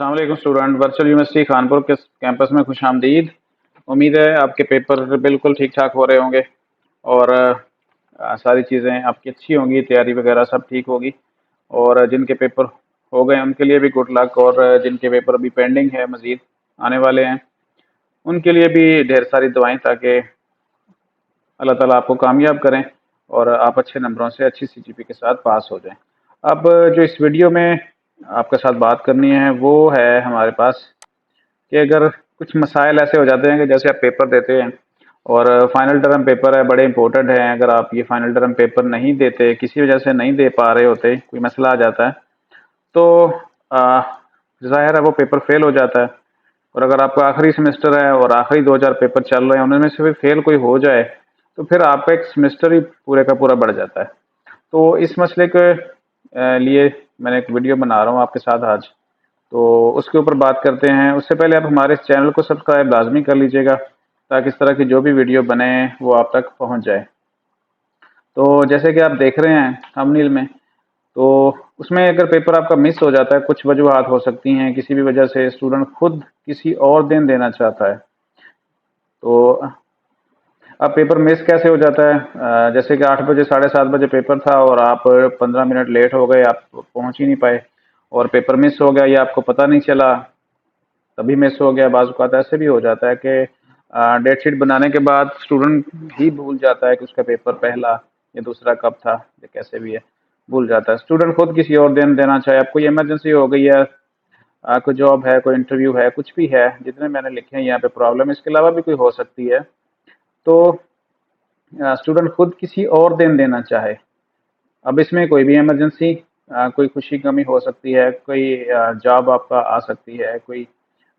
अस्सलाम वालेकुम student. Virtual university Kanpur के कैंपस में खुशामदीद। उम्मीद है आपके पेपर बिल्कुल ठीक ठाक हो रहे होंगे और सारी चीज़ें आपकी अच्छी होंगी, तैयारी वगैरह सब ठीक होगी। और जिनके पेपर हो गए उनके लिए भी गुड लक, और जिनके पेपर अभी पेंडिंग है, मज़ीद आने वाले हैं, उनके लिए भी ढेर सारी दुआएं, ताकि अल्लाह ताला आपको कामयाब करें और आप अच्छे नंबरों से अच्छी सीजीपी के साथ पास हो जाएं। अब जो इस वीडियो में आपके साथ बात करनी है वो है हमारे पास कि अगर कुछ मसाइल ऐसे हो जाते हैं कि जैसे आप पेपर देते हैं और फाइनल टर्म पेपर है, बड़े इंपॉर्टेंट हैं, अगर आप ये फाइनल टर्म पेपर नहीं देते, किसी वजह से नहीं दे पा रहे होते, कोई मसला आ जाता है, तो ज़ाहिर है वो पेपर फेल हो जाता है। और अगर आपका आखिरी सेमेस्टर है और आखिरी 2-4 पेपर चल रहे हैं, उनमें से भी फेल कोई हो जाए, तो फिर आपका एक सेमेस्टर ही पूरे का पूरा बढ़ जाता है। तो इस मसले के लिए मैंने एक वीडियो बना रहा हूँ आपके साथ आज, तो उसके ऊपर बात करते हैं। उससे पहले आप हमारे इस चैनल को सब्सक्राइब लाजमी कर लीजिएगा, ताकि इस तरह की जो भी वीडियो बने वो आप तक पहुंच जाए। तो जैसे कि आप देख रहे हैं थंबनेल में, तो उसमें अगर पेपर आपका मिस हो जाता है, कुछ वजूहात हो सकती हैं, किसी भी वजह से स्टूडेंट खुद किसी और दिन देना चाहता है, तो अब पेपर मिस कैसे हो जाता है? जैसे कि 8 बजे, 7:30 बजे पेपर था और आप 15 मिनट लेट हो गए, आप पहुंच ही नहीं पाए और पेपर मिस हो गया, या आपको पता नहीं चला, तभी मिस हो गया। बाज़ औक़ात ऐसे भी हो जाता है कि डेट शीट बनाने के बाद स्टूडेंट ही भूल जाता है कि उसका पेपर पहला या दूसरा कब था, या कैसे भी है, भूल जाता है। स्टूडेंट खुद किसी और दिन देना चाहे, अब कोई इमरजेंसी हो गई है, कोई जॉब है, कोई इंटरव्यू है, कुछ भी है, जितने मैंने लिखे हैं यहाँ पे प्रॉब्लम, इसके अलावा भी कोई हो सकती है, तो स्टूडेंट खुद किसी और दिन देना चाहे। अब इसमें कोई भी इमरजेंसी, कोई खुशी गमी हो सकती है, कोई जॉब आपका आ सकती है, कोई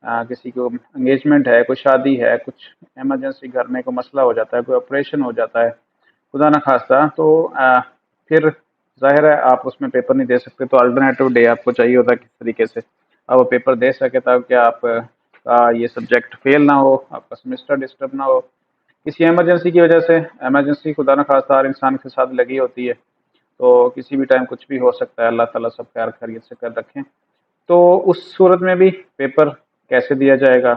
किसी को एंगेजमेंट है, कोई शादी है, कुछ इमरजेंसी घर में कोई मसला हो जाता है, कोई ऑपरेशन हो जाता है, खुदा न खास्ता, तो फिर ज़ाहिर है आप उसमें पेपर नहीं दे सकते, तो अल्टरनेटिव डे आपको चाहिए होता है किस तरीके से आप वो पेपर दे सके, ताकि आप ये सब्जेक्ट फेल ना हो, आपका सेमेस्टर डिस्टर्ब ना हो किसी इमरजेंसी की वजह से। इमरजेंसी खुदा न खास्ता हर इंसान के साथ लगी होती है, तो किसी भी टाइम कुछ भी हो सकता है। अल्लाह ताला सब खैर खैरियत से कर रखें। तो उस सूरत में भी पेपर कैसे दिया जाएगा?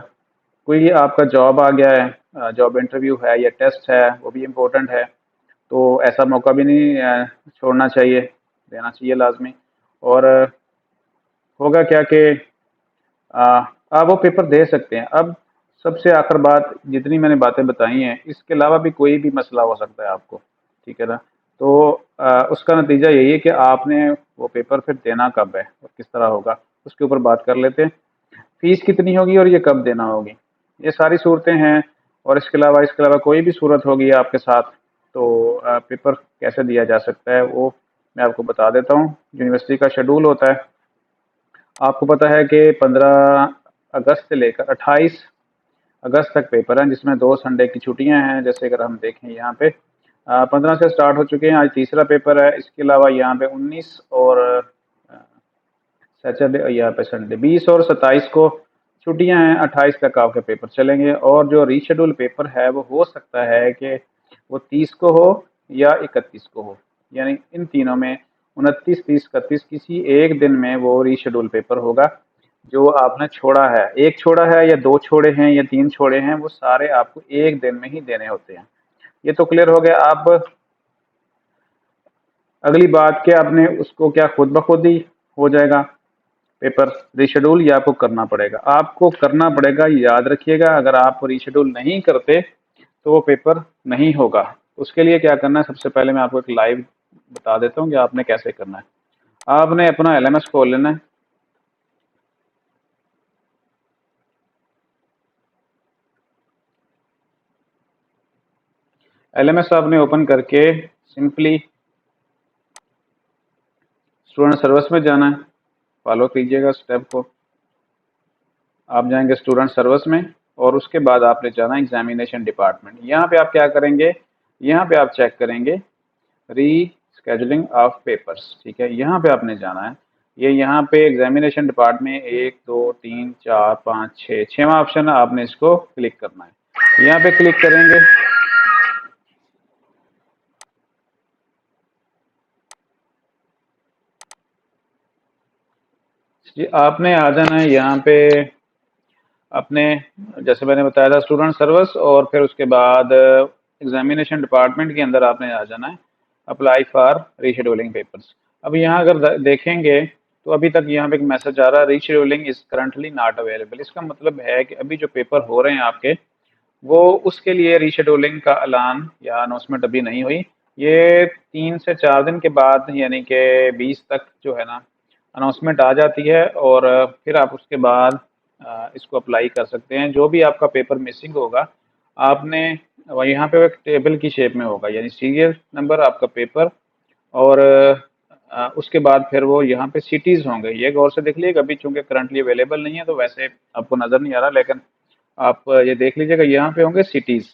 कोई आपका जॉब आ गया है, जॉब इंटरव्यू है या टेस्ट है, वो भी इम्पोर्टेंट है, तो ऐसा मौका भी नहीं छोड़ना चाहिए, देना चाहिए लाजमी। और होगा क्या कि अ, आप वो पेपर दे सकते हैं। अब सबसे आखिर बात, जितनी मैंने बातें बताई हैं, इसके अलावा भी कोई भी मसला हो सकता है आपको, ठीक है ना? तो उसका नतीजा यही है कि आपने वो पेपर फिर देना कब है और किस तरह होगा, उसके ऊपर बात कर लेते हैं। फीस कितनी होगी और ये कब देना होगी, ये सारी सूरतें हैं। और इसके अलावा कोई भी सूरत होगी आपके साथ, तो पेपर कैसे दिया जा सकता है वो मैं आपको बता देता हूँ। यूनिवर्सिटी का शेड्यूल होता है, आपको पता है कि 15 अगस्त से लेकर 28 अगस्त तक पेपर हैं, जिसमें 2 संडे की छुट्टियां हैं। जैसे अगर हम देखें यहाँ पे 15 से स्टार्ट हो चुके हैं, आज तीसरा पेपर है। इसके अलावा यहाँ पे 19 और सैटरडे, यहाँ पे संडे 20 और 27 को छुट्टियां हैं, 28 तक आपके पेपर चलेंगे। और जो रीशेड्यूल पेपर है वो हो सकता है कि वो 30 को हो या 31 को हो, यानी इन तीनों में 29, 30, 31 किसी एक दिन में वो रीशेड्यूल पेपर होगा। जो आपने छोड़ा है, एक छोड़ा है या दो छोड़े हैं या तीन छोड़े हैं, वो सारे आपको एक दिन में ही देने होते हैं। ये तो क्लियर हो गया। अब अगली बात कि आपने उसको क्या खुद ब खुद ही हो जाएगा पेपर रीशेड्यूल, या आपको करना पड़ेगा? आपको करना पड़ेगा, याद रखिएगा। अगर आप रीशेड्यूल नहीं करते तो वो पेपर नहीं होगा। उसके लिए क्या करना है, सबसे पहले मैं आपको एक लाइव बता देता हूँ कि आपने कैसे करना है। आपने अपना एलएमएस खोल लेना है। एलएमएस आपने ओपन करके सिंपली स्टूडेंट सर्विस में जाना है, फॉलो कीजिएगा स्टेप को। आप जाएंगे स्टूडेंट सर्विस में और उसके बाद आपने जाना एग्जामिनेशन डिपार्टमेंट। यहाँ पे आप क्या करेंगे, यहाँ पे आप चेक करेंगे री स्केजुलिंग ऑफ पेपर्स, ठीक है? यहाँ पे आपने जाना है। ये यहाँ पे एग्जामिनेशन डिपार्टमेंट 1, 2, 3, 4, 5, 6, छठवां ऑप्शन है, आपने इसको क्लिक करना है। यहाँ पे क्लिक करेंगे, जी, आपने आ जाना है यहाँ पे अपने, जैसे मैंने बताया था, स्टूडेंट सर्विस, और फिर उसके बाद एग्जामिनेशन डिपार्टमेंट के अंदर आपने आ जाना है, अप्लाई फॉर रीशेड्यूलिंग पेपर्स। अब यहाँ अगर देखेंगे तो अभी तक यहाँ पे एक मैसेज आ रहा है, rescheduling is currently not available. इसका मतलब है कि अभी जो पेपर हो रहे हैं आपके, वो उसके लिए रीशेड्यूलिंग का ऐलान या अनाउंसमेंट अभी नहीं हुई। ये 3 से 4 दिन के बाद, यानी कि 20 तक जो है ना, अनाउंसमेंट आ जाती है, और फिर आप उसके बाद इसको अप्लाई कर सकते हैं। जो भी आपका पेपर मिसिंग होगा, आपने यहाँ पे एक टेबल की शेप में होगा, यानी सीरियल नंबर, आपका पेपर, और उसके बाद फिर वो यहाँ पे सिटीज़ होंगे। ये गौर से देख लीजिएगा, अभी चूंकि करंटली अवेलेबल नहीं है तो वैसे आपको नज़र नहीं आ रहा, लेकिन आप ये देख लीजिएगा, यहाँ पे होंगे सिटीज़।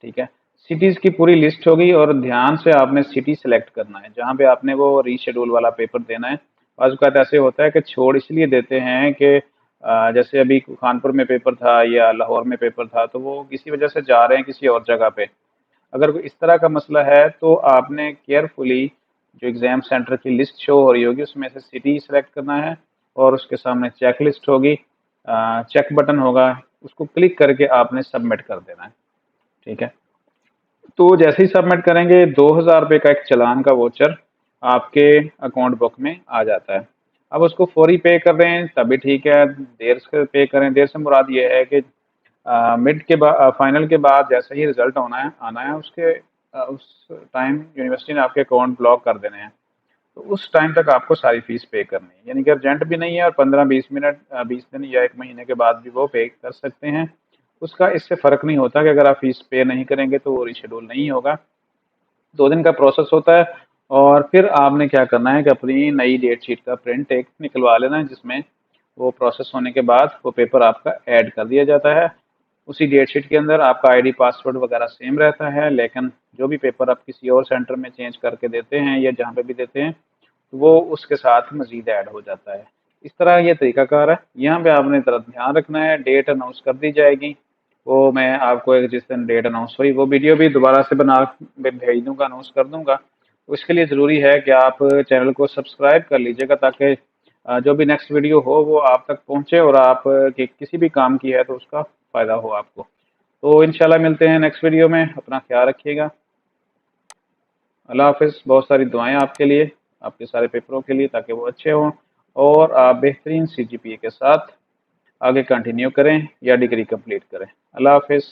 ठीक है, सिटीज़ की पूरी लिस्ट होगी, और ध्यान से आपने सिटी सेलेक्ट करना है जहाँ पे आपने वो रीशेड्यूल वाला पेपर देना है। बाज़ ऐसे होता है कि छोड़ इसलिए देते हैं कि जैसे अभी कानपुर में पेपर था या लाहौर में पेपर था, तो वो किसी वजह से जा रहे हैं किसी और जगह पे। अगर कोई इस तरह का मसला है तो आपने केयरफुली जो एग्ज़ाम सेंटर की लिस्ट शो हो रही होगी उसमें से सिटी सेलेक्ट करना है, और उसके सामने चेक लिस्ट होगी, चेक बटन होगा, उसको क्लिक करके आपने सबमिट कर देना है। ठीक है, तो जैसे ही सबमिट करेंगे, 2,000 रुपये का एक चालान का वोचर आपके अकाउंट बुक में आ जाता है। अब उसको फौरी पे कर रहे हैं तभी ठीक है, देर से पे करें, देर से मुराद ये है कि मिड के बाद, फाइनल के बाद जैसे ही रिजल्ट आना है, उसके उस टाइम यूनिवर्सिटी ने आपके अकाउंट ब्लॉक कर देने हैं। तो उस टाइम तक आपको सारी फीस पे करनी है, यानी कि अर्जेंट भी नहीं है, और 15-20 मिनट, 20 दिन या 1 महीने के बाद भी वो पे कर सकते हैं। उसका इससे फ़र्क नहीं होता कि अगर आप फीस पे नहीं करेंगे तो वो रिशेड्यूल नहीं होगा। 2 दिन का प्रोसेस होता है, और फिर आपने क्या करना है कि अपनी नई डेट शीट का प्रिंट एक निकलवा लेना है, जिसमें वो प्रोसेस होने के बाद वो पेपर आपका ऐड कर दिया जाता है। उसी डेट शीट के अंदर आपका आईडी पासवर्ड वगैरह सेम रहता है, लेकिन जो भी पेपर आप किसी और सेंटर में चेंज करके देते हैं या जहाँ पे भी देते हैं, वो उसके साथ मजीद ऐड हो जाता है। इस तरह ये तरीकाकार है। यहाँ पे आपने तरह ध्यान रखना है, डेट अनाउंस कर दी जाएगी, वो मैं आपको एक जिस दिन डेट अनाउंस हुई वो वीडियो भी दोबारा से बना भेज दूंगा, अनाउंस कर दूंगा। तो इसके लिए ज़रूरी है कि आप चैनल को सब्सक्राइब कर लीजिएगा, ताकि जो भी नेक्स्ट वीडियो हो वो आप तक पहुँचे, और आप किसी भी काम की है तो उसका फ़ायदा हो आपको। तो इंशाल्लाह मिलते हैं नेक्स्ट वीडियो में, अपना ख्याल रखिएगा। अल्लाह हाफ़िज़। बहुत सारी दुआएं आपके लिए, आपके सारे पेपरों के लिए, ताकि वो अच्छे हों और आप बेहतरीन CGPA के साथ आगे कंटिन्यू करें या डिग्री कंप्लीट करें। अल्लाह हाफ़िज़।